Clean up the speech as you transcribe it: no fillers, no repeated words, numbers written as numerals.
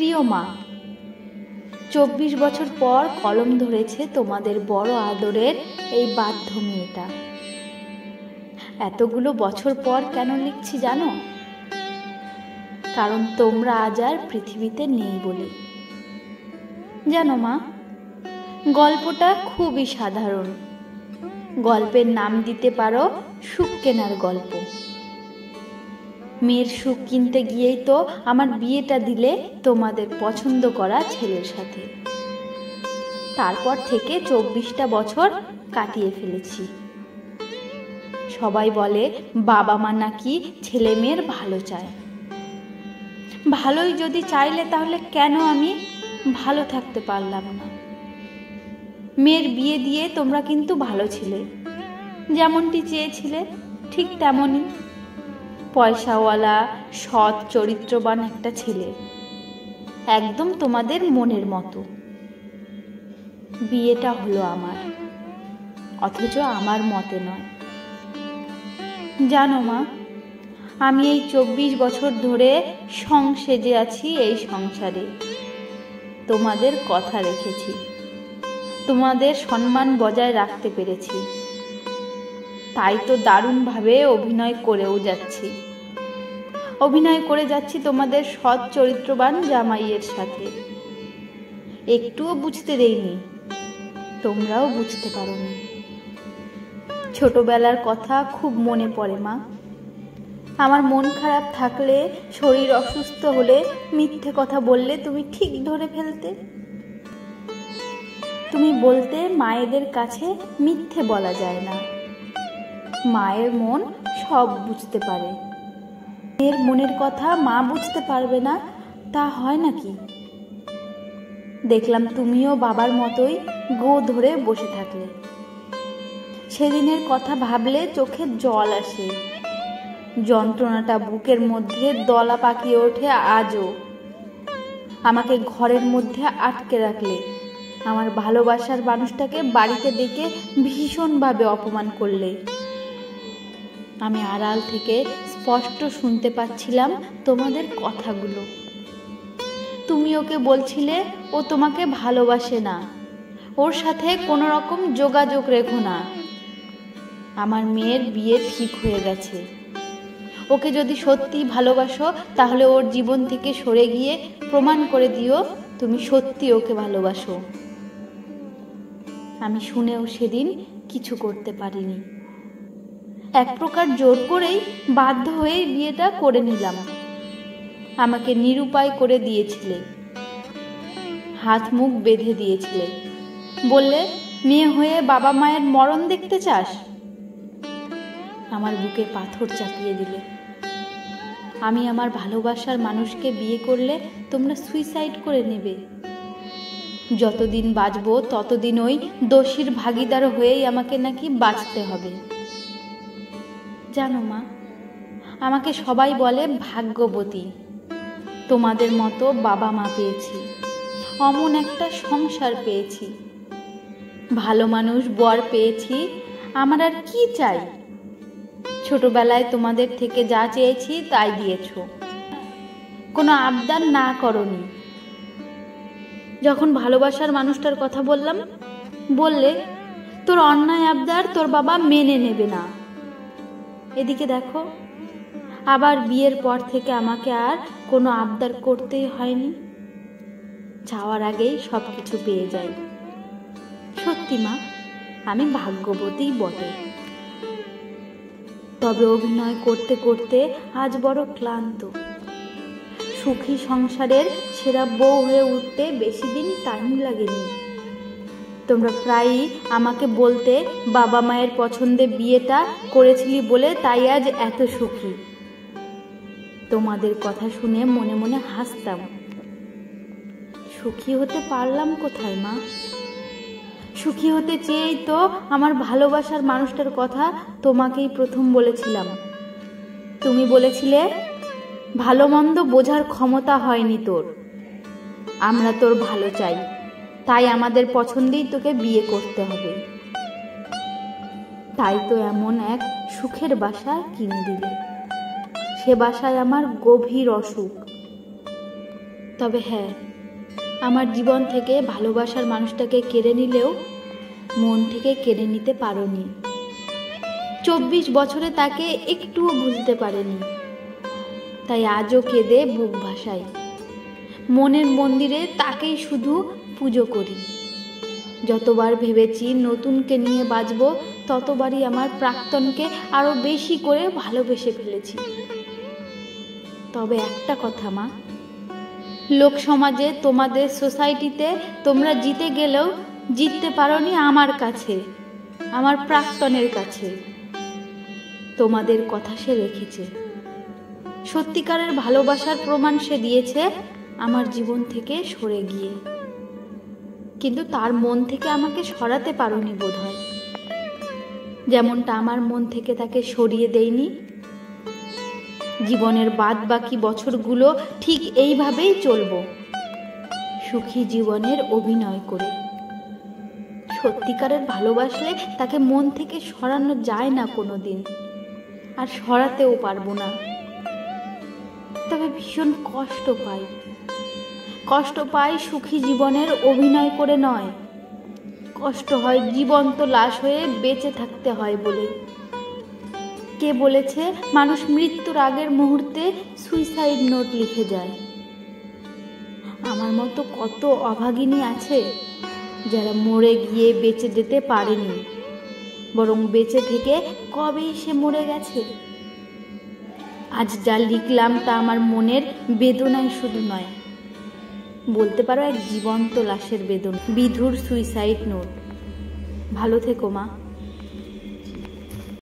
প্রিয় মা, 24 বছর পর কলম ধরেছে তোমাদের বড় আদরের এই বাধ্য মেয়েটা। এতগুলো বছর পর কেন লিখছি জানো? কারণ তোমরা আজ আর পৃথিবীতে নেই বলে। জানো মা, গল্পটা খুবই সাধারণ। গল্পের নাম দিতে পারো সুখ কেনার গল্প। মেয়ের সুখ কিনতে গিয়েই তো আমার বিয়েটা দিলে তোমাদের পছন্দ করা ছেলের সাথে। তারপর থেকে 24টা বছর কাটিয়ে ফেলেছি। সবাই বলে বাবা মা নাকি ছেলে মেয়ের ভালো চায়। ভালোই যদি চাইলে তাহলে কেন আমি ভালো থাকতে পারলাম না? মেয়ের বিয়ে দিয়ে তোমরা কিন্তু ভালো ছিলে, যেমনটি চেয়েছিলে ঠিক তেমনই। পয়সাওয়ালা, সৎ, চরিত্রবান একটা ছেলে, একদম তোমাদের মনের মতো। বিয়েটা হলো আমার, অথচ আমার মতে নয়। জানো মা, আমি এই 24 বছর ধরে সেজে আছি এই সংসারে। তোমাদের কথা রেখেছি, তোমাদের সম্মান বজায় রাখতে পেরেছি। তাই তো দারুণভাবে অভিনয় করেও যাচ্ছি। অভিনয় করে যাচ্ছি তোমাদের সৎ চরিত্রবান জামাইয়ের সাথে। একটুও বুঝতে দেইনি, তোমরাও বুঝতে পারোনি। ছোটবেলার কথা খুব মনে পড়ে মা। আমার মন খারাপ থাকলে, শরীর অসুস্থ হলে, মিথ্যে কথা বললে তুমি ঠিক ধরে ফেলতে। তুমি বলতে মায়েদের কাছে মিথ্যে বলা যায় না। মায়ের মন সব বুঝতে পারে। মেয়ের মনের কথা মা বুঝতে পারবে না, তা হয় নাকি? দেখলাম তুমিও বাবার মতোই গো ধরে বসে থাকলে। সেদিনের কথা ভাবলে চোখে জল আসে। যন্ত্রণাটা বুকের মধ্যে দলা পাকিয়ে ওঠে আজও। আমাকে ঘরের মধ্যে আটকে রাখলে। আমার ভালোবাসার মানুষটাকে বাড়িতে ডেকে ভীষণভাবে অপমান করলে। আমি আড়াল থেকে স্পষ্ট শুনতে পাচ্ছিলাম তোমাদের কথাগুলো। তুমি ওকে বলছিলে ও তোমাকে ভালোবাসে না, ওর সাথে কোনো রকম যোগাযোগ রেখো না। আমার মেয়ের বিয়ে ঠিক হয়ে গেছে। ওকে যদি সত্যি ভালোবাসো তাহলে ওর জীবন থেকে সরে গিয়ে প্রমাণ করে দিও তুমি সত্যি ওকে ভালোবাসো। আমি শুনেও সেদিন কিছু করতে পারিনি। এক প্রকার জোর করেই বাধ্য হয়ে বিয়েটা করে নিলাম। আমাকে নিরুপায় করে দিয়েছিলে, হাত মুখ বেঁধে দিয়েছিলে। বললে মেয়ে হয়ে বাবা মায়ের মরণ দেখতে চাস? আমার বুকে পাথর চাপিয়ে দিলে। আমি আমার ভালোবাসার মানুষকে বিয়ে করলে তোমরা সুইসাইড করে নেবে। যতদিন বাঁচবো ততদিন ওই দোষীর ভাগীদার হয়েই আমাকে নাকি বাঁচতে হবে। জানো মা, আমাকে সবাই বলে ভাগ্যবতী। তোমাদের মতো বাবা মা পেয়েছি, অমন একটা সংসার পেয়েছি, ভালো মানুষ বর পেয়েছি। আমার আর কি চাই? ছোটবেলায় তোমাদের থেকে যা চেয়েছি তাই দিয়েছ, কোনো আবদার না করনি। যখন ভালোবাসার মানুষটার কথা বললাম, বললে তোর অন্যায় আবদার তোর বাবা মেনে নেবে না। এদিকে দেখো, আবার বিয়ের পর থেকে আমাকে আর কোনো আবদার করতেই হয়নি। চাওয়ার আগেই সব কিছু পেয়ে যাই। সত্যি মা, আমি ভাগ্যবতী বটে। তবে অভিনয় করতে করতে আজ বড় ক্লান্ত। সুখী সংসারের সেরা বউ হয়ে উঠতে বেশি দিন টাইম লাগেনি। তোমরা প্রায়ই আমাকে বলতে বাবা মায়ের পছন্দে বিয়েটা করেছিলি বলে তাই আজ এত সুখী। তোমাদের কথা শুনে মনে মনে হাসতাম। সুখী হতে পারলাম কোথায় মা? সুখী হতে চেয়েই তো আমার ভালোবাসার মানুষটার কথা তোমাকেই প্রথম বলেছিলাম। তুমি বলেছিলে ভালো মন্দ বোঝার ক্ষমতা হয়নি তোর, আমরা তোর ভালো চাই, তাই আমাদের পছন্দেই তোকে বিয়ে করতে হবে। তাই তো এমন এক সুখের বাসা কিনে দিলে। সে বাসায় আমার গভীর অসুখ। তবে হ্যাঁ, আমার জীবন থেকে ভালোবাসার মানুষটাকে কেড়ে নিলেও মন থেকে কেড়ে নিতে পারোনি। 24 বছরে তাকে একটুও ভুলতে পারেনি, তাই আজও কেঁদে বুক ভাসাই। মনের মন্দিরে তাকেই শুধু পুজো করি। যতবার ভেবেছি নতুনকে নিয়ে বাঁচব, ততবারই আমার প্রাক্তনকে আরো বেশি করে ভালোবেসে ফেলেছি। তবে একটা কথা মা, লোক সমাজে, তোমাদের সোসাইটিতে তোমরা জিতে গেলেও জিততে পারোনি আমার কাছে, আমার প্রাক্তনের কাছে। তোমাদের কথা সে রেখেছে, সত্যিকারের ভালোবাসার প্রমাণ সে দিয়েছে আমার জীবন থেকে সরে গিয়ে। কিন্তু তার মন থেকে আমাকে সরাতে পারোনি বোধহয়, যেমনটা আমার মন থেকে তাকে সরিয়ে দেইনি। জীবনের বাদ বাকি বছরগুলো ঠিক এইভাবেই চলবো, সুখী জীবনের অভিনয় করে। সত্যিকারের ভালোবাসলে তাকে মন থেকে সরানো যায় না কোনোদিন, আর সরাতেও পারবো না। তবে ভীষণ কষ্ট পাই সুখী জীবনের অভিনয় করে নয়, কষ্ট হয় জীবন্ত লাশ হয়ে বেঁচে থাকতে হয় বলে। কে বলেছে মানুষ মৃত্যুর আগের মুহূর্তে সুইসাইড নোট লিখে যায়? আমার মতো কত অভাগিনী আছে যারা মরে গিয়ে বেঁচে যেতে পারেনি, বরং বেঁচে থেকে কবেই সে মরে গেছে। আজ যা লিখলাম তা আমার মনের বেদনায় শুধু নয়, বলতে পারো এক জীবন্ত লাশের বেদনা। বিধুর সুইসাইড নোট। ভালো থেকো মা।